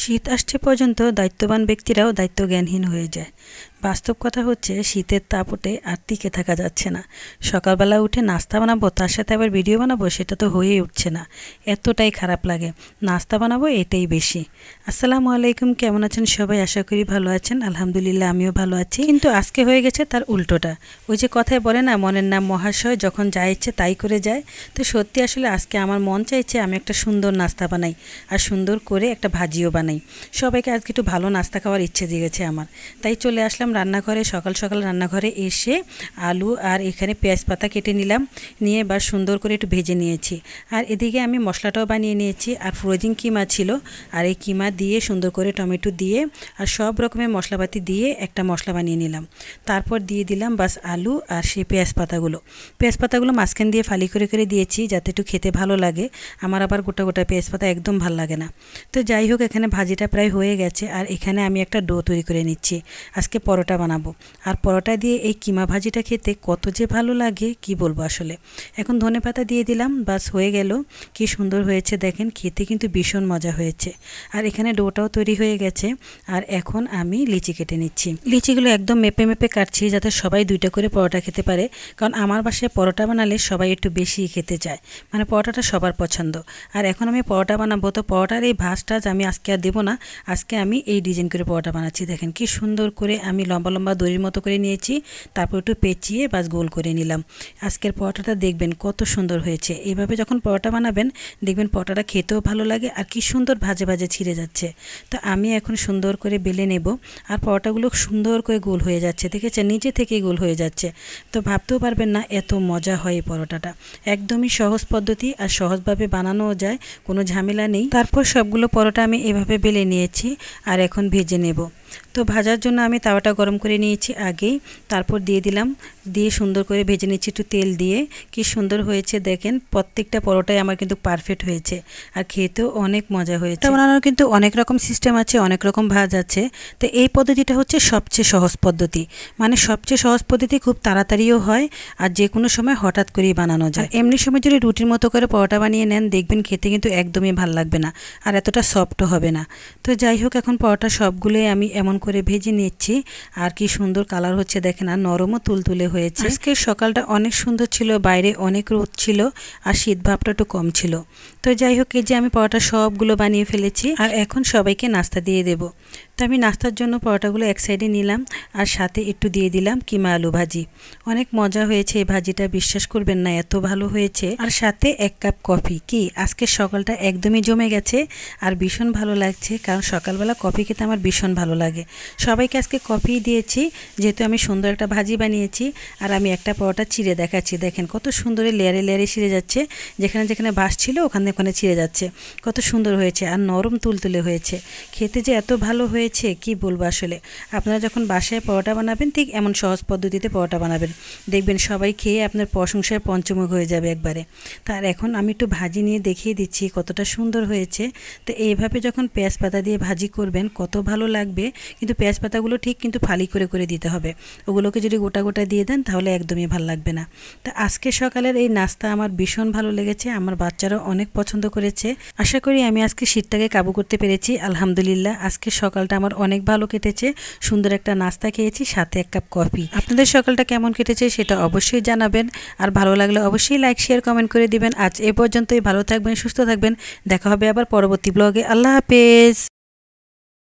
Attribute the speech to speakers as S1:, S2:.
S1: শীত আসছে পর্যন্ত দায়িত্ববান ব্যক্তিরাও দায়িত্বজ্ঞানহীন হয়ে যায়। বাস্তব কথা হচ্ছে শীতের তাপটে আর টিকে থাকা যাচ্ছে না। সকালবেলা উঠে নাস্তা বানাবো, তার সাথে আবার ভিডিও বানাবো, সেটা তো হয়েই উঠছে না। এতটাই খারাপ লাগে। নাস্তা বানাবো এটাই বেশি। আসসালামু আলাইকুম, কেমন আছেন সবাই? আশা করি ভালো আছেন। আলহামদুলিল্লাহ আমিও ভালো আছি। কিন্তু আজকে হয়ে গেছে তার উল্টোটা। ওই যে কথায় বলে না, মনের নাম মহাশয়, যখন যা ইচ্ছে তাই করে যায়। তো সত্যি আসলে আজকে আমার মন চাইছে আমি একটা সুন্দর নাস্তা বানাই, আর সুন্দর করে একটা ভাজিও বানাই। সবাইকে আজকে একটু ভালো নাস্তা খাওয়ার ইচ্ছে জেগেছে আমার। তাই চলে আসলাম রান্নাঘরে। সকাল সকাল রান্নাঘরে এসে আলু আর এখানে পেঁয়াজ পাতা কেটে নিলাম, নিয়ে এবার সুন্দর করে একটু ভেজে নিয়েছি। আর এদিকে আমি মশলাটাও বানিয়ে নিয়েছি। আর ফ্রোজিং কিমা ছিল, আর এই কিমা দিয়ে সুন্দর করে টমেটো দিয়ে আর সব রকমের মশলাপাতি দিয়ে একটা মশলা বানিয়ে নিলাম। তারপর দিয়ে দিলাম বাস আলু আর সেই পেঁয়াজ পাতাগুলো মাঝখান দিয়ে ফালি করে করে দিয়েছি, যাতে একটু খেতে ভালো লাগে। আমার আবার গোটা গোটা পেঁয়াজ পাতা একদম ভালো লাগে না। তো যাই হোক, এখানে ভাজিটা প্রায় হয়ে গেছে। আর এখানে আমি একটা ডো তৈরি করে নিচ্ছি। আজকে পরোটা বানাবো। আর পরোটা দিয়ে এই কিমা ভাজিটা খেতে কত যে ভালো লাগে কি বলবো আসলে। এখন ধনেপাতা দিয়ে দিলাম, বাস হয়ে গেল। কি সুন্দর হয়েছে দেখেন, খেতে কিন্তু ভীষণ মজা হয়েছে। আর এখানে ডোটাও তৈরি হয়ে গেছে। আর এখন আমি লিচি কেটে নিচ্ছি। লিচিগুলো একদম মেপে মেপে কাটছি, যাতে সবাই দুইটা করে পরোটা খেতে পারে। কারণ আমার বাসায় পরোটা বানালে সবাই একটু বেশি খেতে চায়, মানে পরোটাটা সবার পছন্দ। আর এখন আমি পরোটা বানাবো, তো পরোটার এই ভাঁজটা আমি আজকে আর দেবো না। আজকে আমি এই ডিজাইন করে পরোটা বানাচ্ছি। দেখেন কি সুন্দর করে আমি লম্বা লম্বা দড়ির মতো করে নিয়েছি, তারপর একটু পেঁচিয়ে বাস গোল করে নিলাম। আজকের পরোটাটা দেখবেন কত সুন্দর হয়েছে। এইভাবে যখন পরোটা বানাবেন দেখবেন পরোটাটা খেতেও ভালো লাগে, আর কি সুন্দর ভাজে ভাজে ছিঁড়ে যাচ্ছে। তো আমি এখন সুন্দর করে বেলে নেব। আর পরোটাগুলো সুন্দর করে গোল হয়ে যাচ্ছে, দেখেছেন নিজে থেকেই গোল হয়ে যাচ্ছে। তো ভাবতেও পারবেন না এত মজা হয় এই পরোটাটা। একদমই সহজ পদ্ধতি, আর সহজভাবে বানানোও যায়, কোনো ঝামেলা নেই। তারপর সবগুলো পরোটা আমি এভাবে বেলে নিয়েছি, আর এখন ভেজে নেব। তো ভাজার জন্য আমি তাওয়াটা গরম করে নিয়েছি আগেই, তারপর দিয়ে দিলাম, দিয়ে সুন্দর করে ভেজে নিচ্ছি একটু তেল দিয়ে। কি সুন্দর হয়েছে দেখেন, প্রত্যেকটা পরোটাই আমার কিন্তু পারফেক্ট হয়েছে, আর খেতেও অনেক মজা হয়েছে। বানানোর কিন্তু অনেক রকম সিস্টেম আছে, অনেক রকম ভাজ আছে। তো এই পদ্ধতিটা হচ্ছে সবচেয়ে সহজ পদ্ধতি, মানে সবচেয়ে সহজ পদ্ধতি, খুব তাড়াতাড়িও হয়, আর যে কোনো সময় হঠাৎ করেই বানানো যায়। এমনি সময় যদি রুটির মতো করে পরোটা বানিয়ে নেন দেখবেন খেতে কিন্তু একদমই ভালো লাগবে না, আর এতটা সফটও হবে না। তো যাই হোক, এখন পরোটা সবগুলোই আমি এমন করে ভেজে নিচ্ছি। আর কি সুন্দর কালার হচ্ছে দেখেন, আর নরমও তুলতুলে হয়েছে। আজকের সকালটা অনেক সুন্দর ছিল, বাইরে অনেক রোদ ছিল, আর শীত ভাবটা একটু কম ছিল। তো যাই হোক, এই যে আমি পরোটা সবগুলো বানিয়ে ফেলেছি, আর এখন সবাইকে নাস্তা দিয়ে দেব। তো আমি নাস্তার জন্য পরোটাগুলো এক সাইডে নিলাম, আর সাথে একটু দিয়ে দিলাম কিমা আলু ভাজি। অনেক মজা হয়েছে এই ভাজিটা, বিশ্বাস করবেন না এত ভালো হয়েছে। আর সাথে 1 কাপ কফি। কি আজকের সকালটা একদমই জমে গেছে, আর ভীষণ ভালো লাগছে, কারণ সকালবেলা কফি খেতে আমার ভীষণ ভালো লাগে। সবাইকে আজকে কফি দিয়েছি, যেহেতু আমি সুন্দর একটা ভাজি বানিয়েছি। আর আমি একটা পরোটা চিড়ে দেখাচ্ছি, দেখেন কত সুন্দর লেয়ারে লেয়ারে ছিঁড়ে যাচ্ছে, যেখানে যেখানে বাঁশ ছিল ওখানে ওখানে ছিঁড়ে যাচ্ছে। কত সুন্দর হয়েছে, আর নরম তুলতুলে হয়েছে। খেতে যে এত ভালো হয়েছে কি বলবো আসলে। আপনারা যখন বাসায় পরোটা বানাবেন ঠিক এমন সহজ পদ্ধতিতে পরোটা বানাবেন, দেখবেন সবাই খেয়ে আপনার প্রশংসায় পঞ্চমুখ হয়ে যাবে একবারে। তার এখন আমি একটু ভাজি নিয়ে দেখিয়ে দিচ্ছি কতটা সুন্দর হয়েছে। তো এইভাবে যখন পেঁয়াজ পাতা দিয়ে ভাজি করবেন কত ভালো লাগবে, কিন্তু পেঁয়াজ পাতাগুলো ঠিক কিন্তু ফালি করে করে দিতে হবে। ওগুলোকে যদি গোটা গোটা দিয়ে দেন তাহলে একদমই ভালো লাগবে না। তো আজকে সকালের এই নাস্তা আমার ভীষণ ভালো লেগেছে, আমার বাচ্চারাও অনেক পছন্দ করেছে। আশা করি আমি আজকে শীতটাকে কাবু করতে পেরেছি। আলহামদুলিল্লাহ আজকে সকালটা আমার অনেক ভালো কেটেছে। সুন্দর একটা নাস্তা খেয়েছি, সাথে 1 কাপ কফি। আপনাদের সকালটা কেমন কেটেছে সেটা অবশ্যই জানাবেন, আর ভালো লাগলে অবশ্যই লাইক শেয়ার কমেন্ট করে দিবেন। আজ এ পর্যন্তই, ভালো থাকবেন, সুস্থ থাকবেন। দেখা হবে আবার পরবর্তী ব্লগে। আল্লাহ হাফেজ।